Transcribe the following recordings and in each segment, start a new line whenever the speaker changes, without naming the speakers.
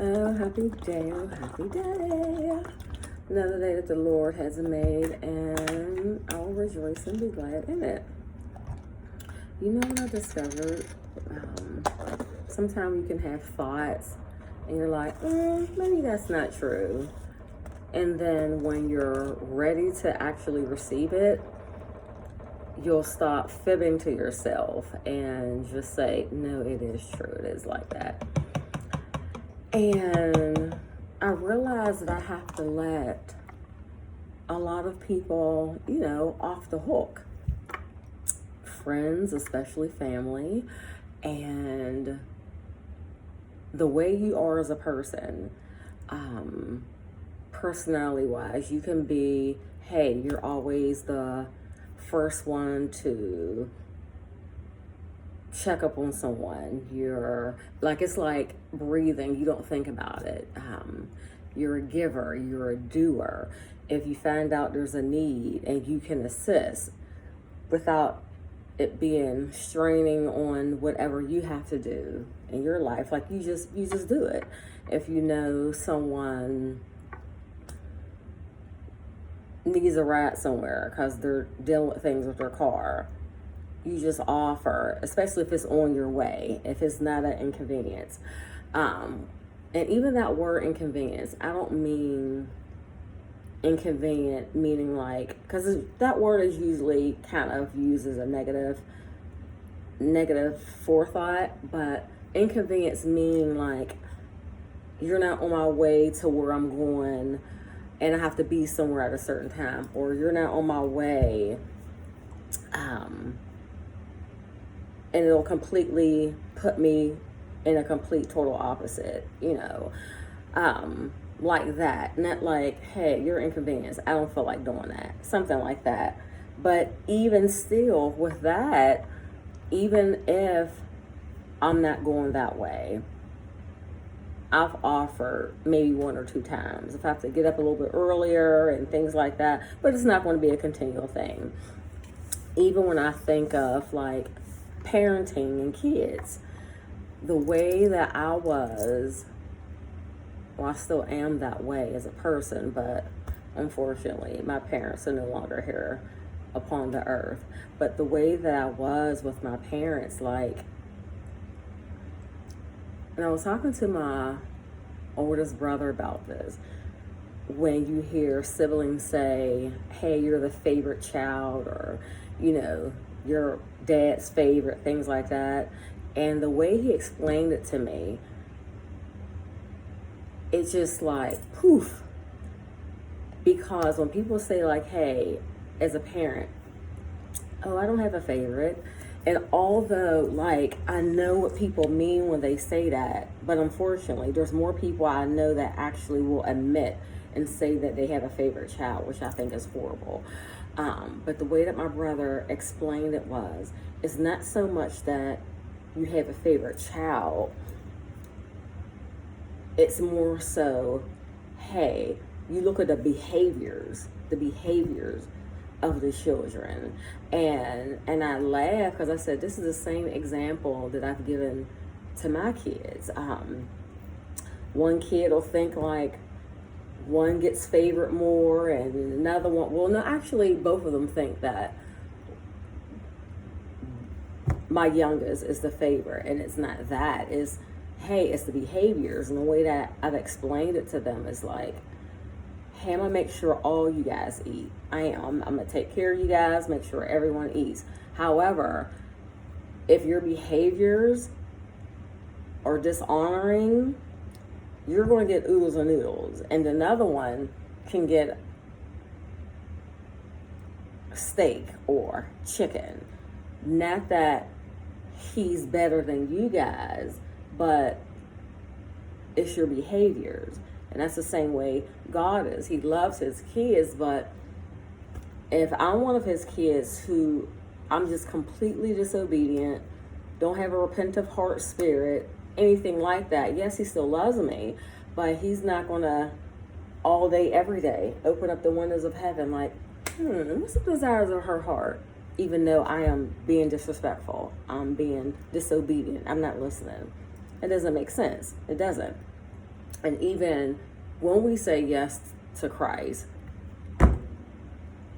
Oh, happy day, oh, happy day. Another day that the Lord has made, and I will rejoice and be glad in it. You know what I discovered? Sometimes you can have thoughts, and you're like, maybe that's not true. And then when you're ready to actually receive it, you'll stop fibbing to yourself and just say, no, it is true. It is like that. And I realized that I have to let a lot of people, off the hook. Friends, especially family, and the way you are as a person, personality wise, you can be, hey, you're always the first one to check up on someone. You're like, it's like breathing, you don't think about it. You're a giver, you're a doer. If you find out there's a need and you can assist without it being straining on whatever you have to do in your life, like you just do it. If you know someone needs a ride somewhere because they're dealing with things with their car, you just offer, especially if it's on your way, if it's not an inconvenience. And even that word inconvenience, I don't mean inconvenient meaning like, because that word is usually kind of used as a negative forethought, but inconvenience meaning like you're not on my way to where I'm going and I have to be somewhere at a certain time, or you're not on my way, and it'll completely put me in a complete total opposite, like that. Not like, hey, you're inconvenienced, I don't feel like doing that, something like that. But even still with that, even if I'm not going that way, I've offered maybe 1 or 2 times if I have to get up a little bit earlier and things like that, but it's not going to be a continual thing. Even when I think of like parenting and kids, the way that I was, well, I still am that way as a person, but unfortunately my parents are no longer here upon the earth. But the way that I was with my parents, like, and I was talking to my oldest brother about this, when you hear siblings say, hey, you're the favorite child, or your dad's favorite, things like that. And the way he explained it to me, it's just like poof. Because when people say like, hey, as a parent, oh, I don't have a favorite. And although like I know what people mean when they say that, but unfortunately there's more people I know that actually will admit and say that they have a favorite child, which I think is horrible. But the way that my brother explained it was, it's not so much that you have a favorite child. It's more so, hey, you look at the behaviors of the children. And I laugh because I said, this is the same example that I've given to my kids. One kid will think like one gets favored more and another one, well, no, actually both of them think that my youngest is the favorite, and it's not that. It's, hey, it's the behaviors. And the way that I've explained it to them is like, hey, I'm gonna make sure all you guys eat. I'm gonna take care of you guys, make sure everyone eats. However, if your behaviors are dishonoring, you're going to get oodles and noodles. And another one can get steak or chicken. Not that he's better than you guys, but it's your behaviors. And that's the same way God is. He loves his kids, but if I'm one of his kids who I'm just completely disobedient, don't have a repentant heart spirit, anything like that, yes, he still loves me, but he's not going to all day, every day, open up the windows of heaven like, what's the desires of her heart? Even though I am being disrespectful, I'm being disobedient, I'm not listening. It doesn't make sense. It doesn't. And even when we say yes to Christ,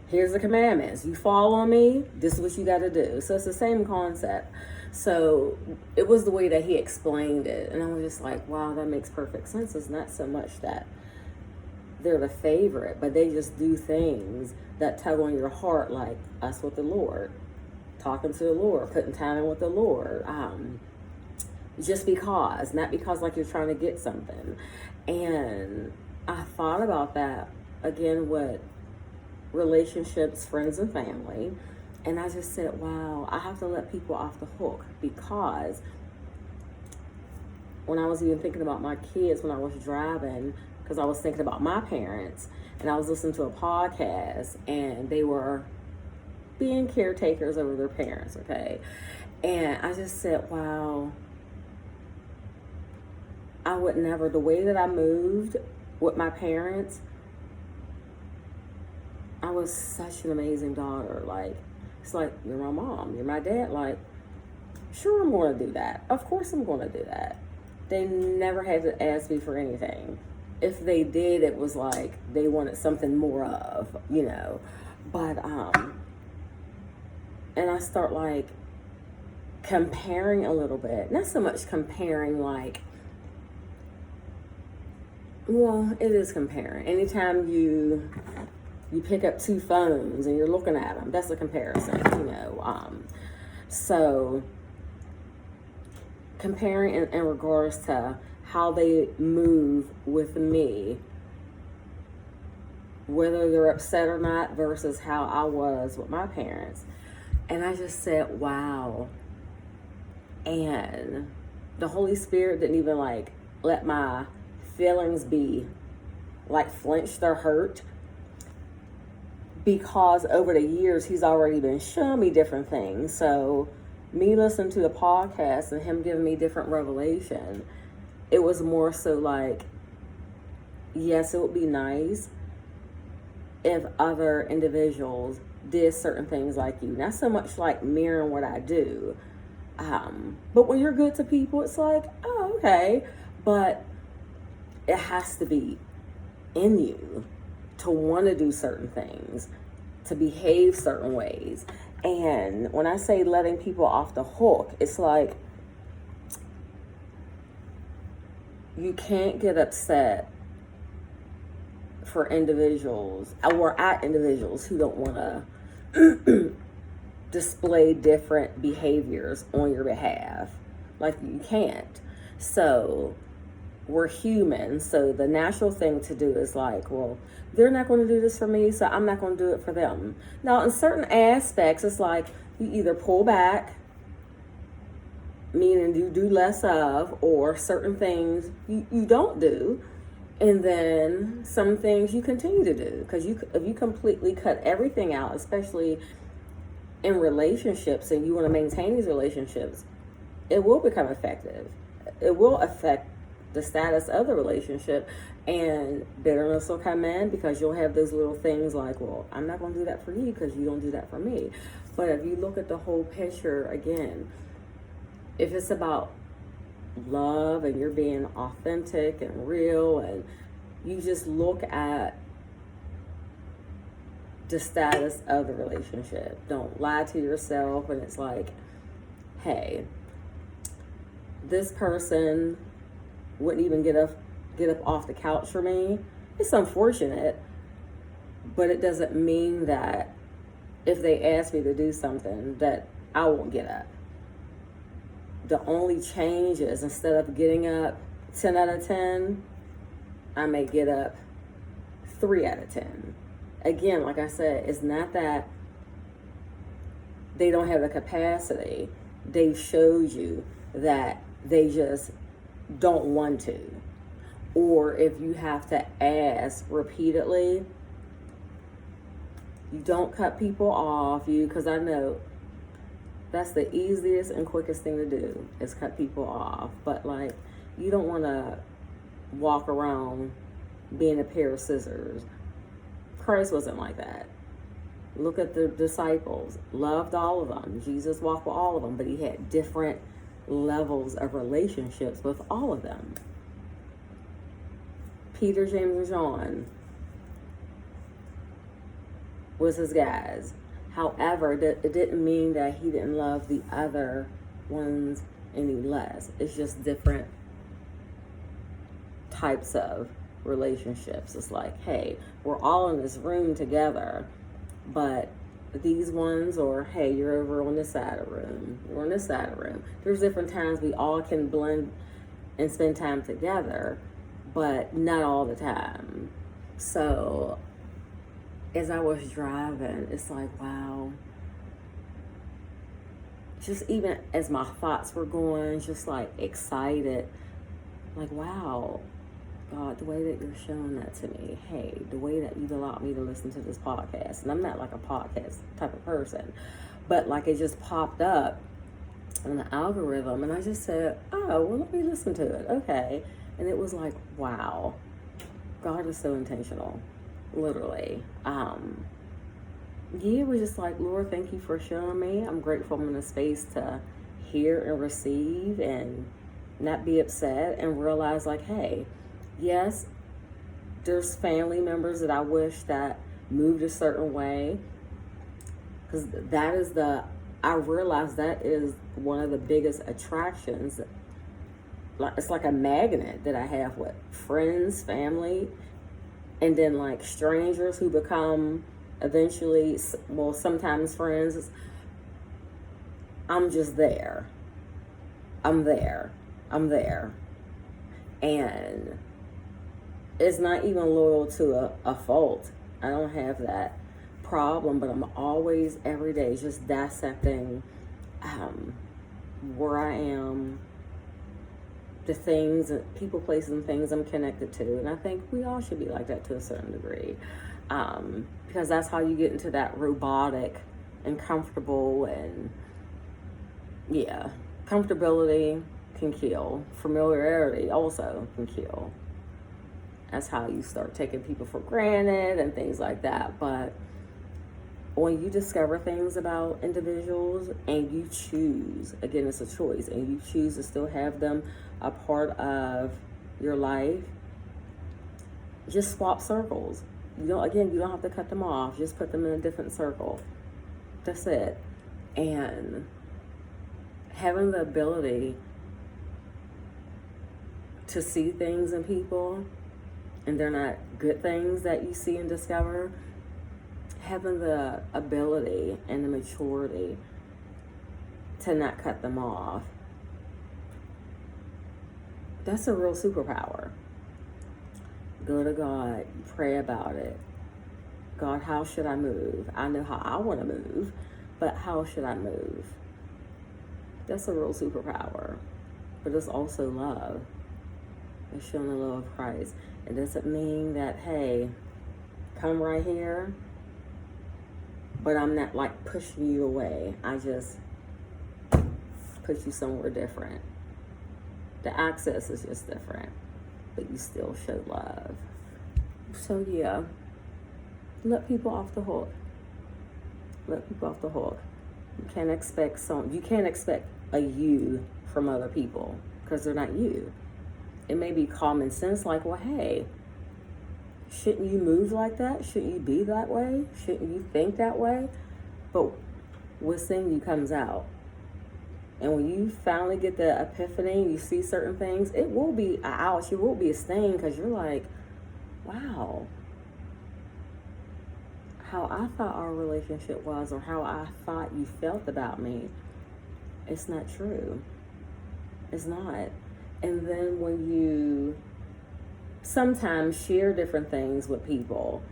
here's the commandments. You follow me, this is what you got to do. So it's the same concept. So it was the way that he explained it. And I was just like, wow, that makes perfect sense. It's not so much that they're the favorite, but they just do things that tug on your heart, like us with the Lord, talking to the Lord, putting time in with the Lord. Just because, not because like you're trying to get something. And I thought about that again with relationships, friends, and family. And I just said, wow, I have to let people off the hook, because when I was even thinking about my kids when I was driving, because I was thinking about my parents, and I was listening to a podcast, and they were being caretakers over their parents, okay? And I just said, wow, I would never, the way that I moved with my parents, I was such an amazing daughter. Like, it's like, you're my mom, you're my dad. Like, sure, I'm going to do that. Of course I'm going to do that. They never had to ask me for anything. If they did, it was like they wanted something more of, you know. But, and I start like comparing a little bit. Not so much comparing like, well, it is comparing. Anytime you pick up two phones and you're looking at them, that's a comparison, you know. So comparing in regards to how they move with me, whether they're upset or not, versus how I was with my parents. And I just said, wow. And the Holy Spirit didn't even like let my feelings be like flinched or hurt, because over the years he's already been showing me different things. So me listening to the podcast and him giving me different revelation, it was more so like, yes, it would be nice if other individuals did certain things like you. Not so much like mirroring what I do, but when you're good to people, it's like, oh, okay. But it has to be in you to want to do certain things, to behave certain ways. And when I say letting people off the hook, it's like you can't get upset for individuals or at individuals who don't want to display different behaviors on your behalf. Like, you can't. So we're human, so the natural thing to do is like, well, they're not going to do this for me, so I'm not going to do it for them. Now, in certain aspects, it's like you either pull back, meaning you do less of, or certain things you don't do, and then some things you continue to do. Because if you completely cut everything out, especially in relationships, and you want to maintain these relationships, it will become effective. It will affect the status of the relationship, and bitterness will come in, because you'll have those little things like, well, I'm not going to do that for you because you don't do that for me. But if you look at the whole picture again, if it's about love and you're being authentic and real, and you just look at the status of the relationship, don't lie to yourself. And it's like, hey, this person wouldn't even get up off the couch for me. It's unfortunate, but it doesn't mean that if they ask me to do something that I won't get up. The only change is, instead of getting up 10 out of 10, I may get up 3 out of 10. Again, like I said, it's not that they don't have the capacity. They showed you that they just don't want to. Or if you have to ask repeatedly, you don't cut people off. Because I know that's the easiest and quickest thing to do, is cut people off. But like, you don't want to walk around being a pair of scissors. Christ wasn't like that. Look at the disciples. Loved all of them. Jesus walked with all of them, but he had different levels of relationships with all of them. Peter, James, and John was his guys. However, it didn't mean that he didn't love the other ones any less. It's just different types of relationships. It's like, hey, we're all in this room together, but these ones, or hey, you're over on this side of the room, you're on this side of the room. There's different times we all can blend and spend time together, but not all the time. So as I was driving, it's like, wow, just even as my thoughts were going, just like excited, like, wow, God, the way that you're showing that to me, hey, the way that you've allowed me to listen to this podcast, and I'm not like a podcast type of person, but like it just popped up on the algorithm, and I just said, oh, well, let me listen to it, okay, and it was like, wow, God is so intentional, literally. Yeah, it was just like, Lord, thank you for showing me. I'm grateful I'm in a space to hear and receive and not be upset and realize like, hey, yes, there's family members that I wish that moved a certain way, because I realize that is one of the biggest attractions. It's like a magnet that I have with friends, family, and then like strangers who become eventually, well, sometimes friends. I'm just there. I'm there. And it's not even loyal to a fault. I don't have that problem, but I'm always, every day, just dissecting where I am, the things, people, places, and things I'm connected to. And I think we all should be like that to a certain degree. Because that's how you get into that robotic and comfortable, and yeah, comfortability can kill. Familiarity also can kill. That's how you start taking people for granted and things like that. But when you discover things about individuals and you choose, again, it's a choice, and you choose to still have them a part of your life, just swap circles. You don't have to cut them off. Just put them in a different circle. That's it. And having the ability to see things in people, and they're not good things that you see and discover, having the ability and the maturity to not cut them off, that's a real superpower. Go to God, pray about it. God, how should I move? I know how I want to move, but how should I move? That's a real superpower. But it's also love. It's showing the love of Christ. It doesn't mean that, hey, come right here, but I'm not like pushing you away. I just put you somewhere different. The access is just different, but you still show love. So yeah, let people off the hook. Let people off the hook. You can't expect a you from other people, because they're not you. It may be common sense, like, well, hey, shouldn't you move like that? Shouldn't you be that way? Shouldn't you think that way? But what's in you comes out. And when you finally get the epiphany, you see certain things, it will be an ouch, it will be a sting, because you're like, wow, how I thought our relationship was, or how I thought you felt about me, it's not true. It's not. And then when you sometimes share different things with people,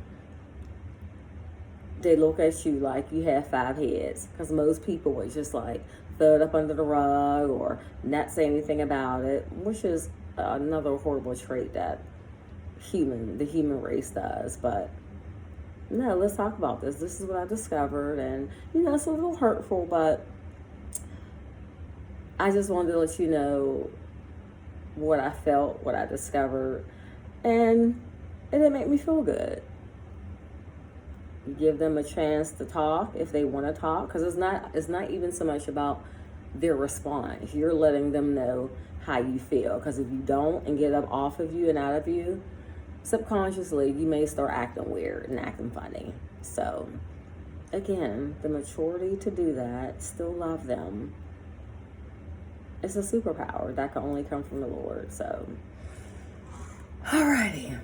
they look at you like you have 5 heads, because most people would just like throw it up under the rug or not say anything about it, which is another horrible trait that the human race does. But no, let's talk about this. This is what I discovered, and it's a little hurtful, but I just wanted to let you know what I felt, what I discovered, and it didn't make me feel good. Give them a chance to talk if they want to talk, because it's not even so much about their response. You're letting them know how you feel, because if you don't and get up off of you and out of you, subconsciously you may start acting weird and acting funny. So again, the maturity to do that, still love them, it's a superpower that can only come from the Lord. So alrighty.